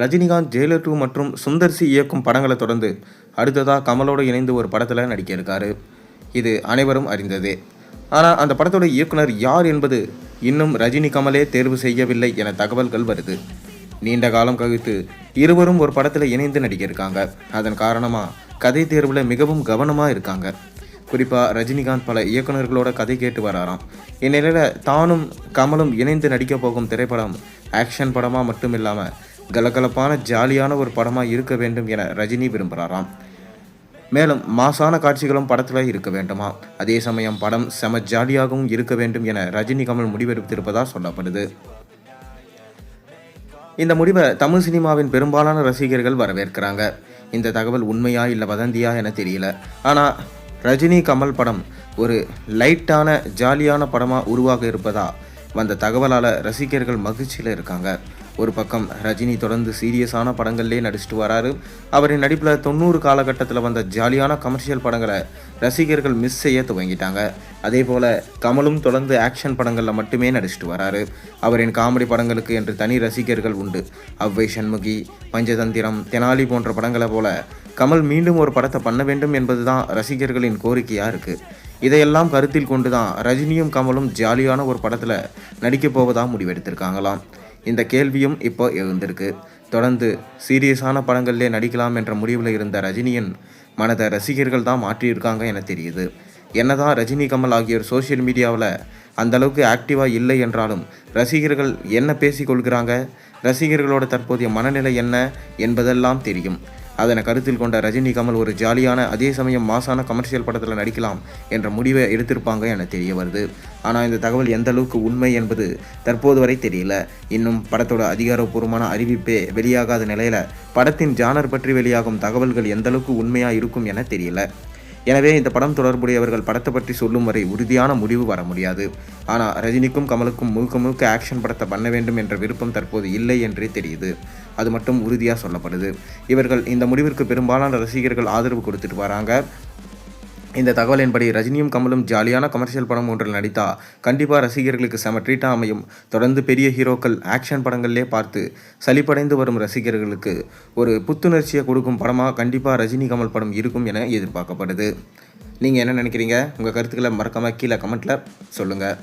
Rajinikanth Jailer 2 மற்றும் Sundar C இயக்கும் படங்களை தொடர்ந்து அடுத்ததாக கமலோடு இணைந்து ஒரு படத்தில் நடிக்க இருக்காரு. இது அனைவரும் அறிந்ததே. ஆனால் அந்த படத்தோட இயக்குனர் யார் என்பது இன்னும் ரஜினி கமலே தேர்வு செய்யவில்லை என தகவல்கள் வருது. நீண்ட காலம் கழித்து இருவரும் ஒரு படத்தில் இணைந்து நடிக்க இருக்காங்க. அதன் காரணமாக கதை தேர்வில் மிகவும் கவனமாக இருக்காங்க. குறிப்பாக ரஜினிகாந்த் பல இயக்குநர்களோட கதை கேட்டு வராராம். இந்நிலையில் தானும் கமலும் இணைந்து நடிக்க போகும் திரைப்படம் ஆக்ஷன் படமாக மட்டும் இல்லாமல் கலகலப்பான ஜாலியான ஒரு படமாக இருக்க வேண்டும் என ரஜினி விரும்புகிறாராம். மேலும் மாசான காட்சிகளும் படத்தில் இருக்க வேண்டுமா, அதே சமயம் படம் செம ஜாலியாகவும் இருக்க வேண்டும் என ரஜினி கமல் முடிவெடுத்திருப்பதாக சொல்லப்படுது. இந்த முடிவை தமிழ் சினிமாவின் பெரும்பாலான ரசிகர்கள் வரவேற்கிறாங்க. இந்த தகவல் உண்மையா இல்லை வதந்தியா என தெரியல. ஆனால் ரஜினி கமல் படம் ஒரு லைட்டான ஜாலியான படமாக உருவாக இருப்பதா வந்த தகவலால் ரசிகர்கள் மகிழ்ச்சியில் இருக்காங்க. ஒரு பக்கம் ரஜினி தொடர்ந்து சீரியஸான படங்கள்லேயே நடிச்சிட்டு வராரு. அவரின் நடிப்பில் 90 காலகட்டத்தில் வந்த ஜாலியான கமர்ஷியல் படங்களை ரசிகர்கள் மிஸ் செய்ய துவங்கிட்டாங்க. அதே போல் கமலும் தொடர்ந்து ஆக்ஷன் படங்களில் மட்டுமே நடிச்சிட்டு வராரு. அவரின் காமெடி படங்களுக்கு என்று தனி ரசிகர்கள் உண்டு. அவ்வை சண்முகி, பஞ்சதந்திரம், தெனாலி போன்ற படங்களை போல கமல் மீண்டும் ஒரு படத்தை பண்ண வேண்டும் என்பது தான் ரசிகர்களின் கோரிக்கையாக இருக்குது. இதையெல்லாம் கருத்தில் கொண்டு தான் ரஜினியும் கமலும் ஜாலியான ஒரு படத்தில் நடிக்கப் போவதாக முடிவெடுத்திருக்காங்களாம். இந்த கேள்வியும் இப்போ எழுந்திருக்கு. தொடர்ந்து சீரியஸான படங்கள்லே நடிக்கலாம் என்ற முடிவில் இருந்த ரஜினியின் மனதை ரசிகர்கள் தான் மாற்றியிருக்காங்க என தெரியுது. என்னதான் ரஜினி கமல் ஆகியோர் சோஷியல் மீடியாவில் அந்தளவுக்கு ஆக்டிவாக இல்லை என்றாலும் ரசிகர்கள் என்ன பேசிக்கொள்கிறாங்க, ரசிகர்களோட தற்போதைய மனநிலை என்ன என்பதெல்லாம் தெரியும். அதனை கருத்தில் கொண்ட ரஜினி கமல் ஒரு ஜாலியான அதே சமயம் மாசான கமர்ஷியல் படத்தில் நடிக்கலாம் என்ற முடிவை எடுத்திருப்பாங்க என தெரிய வருது. ஆனால் இந்த தகவல் எந்த அளவுக்கு உண்மை என்பது தற்போது வரை தெரியல. இன்னும் படத்தோட அதிகாரப்பூர்வமான அறிவிப்பே வெளியாகாத நிலையில் படத்தின் ஜானர் பற்றி வெளியாகும் தகவல்கள் எந்த அளவுக்கு உண்மையாக இருக்கும் என தெரியல. எனவே இந்த படம் தொடர்புடையவர்கள் படத்தை பற்றி சொல்லும் வரை உறுதியான முடிவு வர முடியாது. ஆனால் ரஜினிக்கும் கமலுக்கும் முழுக்க ஆக்ஷன் படத்தை பண்ண வேண்டும் என்ற விருப்பம் தற்போது இல்லை என்றே தெரியுது. அது மட்டும் உறுதியாக சொல்லப்படுது. இவர்கள் இந்த முடிவிற்கு பெரும்பாலான ரசிகர்கள் ஆதரவு கொடுத்துட்டு வராங்க. இந்த தகவலின்படி ரஜினியும் கமலும் ஜாலியான கமர்ஷியல் படம் ஒன்றில் நடித்தா கண்டிப்பாக ரசிகர்களுக்கு செம ட்ரீட்டாக அமையும். தொடர்ந்து பெரிய ஹீரோக்கள் ஆக்ஷன் படங்கள்லே பார்த்து சலிப்படைந்து வரும் ரசிகர்களுக்கு ஒரு புத்துணர்ச்சியை கொடுக்கும் படமாக கண்டிப்பாக ரஜினி கமல் படம் இருக்கும் என எதிர்பார்க்கப்படுது. நீங்கள் என்ன நினைக்கிறீங்க? உங்கள் கருத்துக்களை மறக்காமல் கீழே கமெண்ட்டில் சொல்லுங்கள்.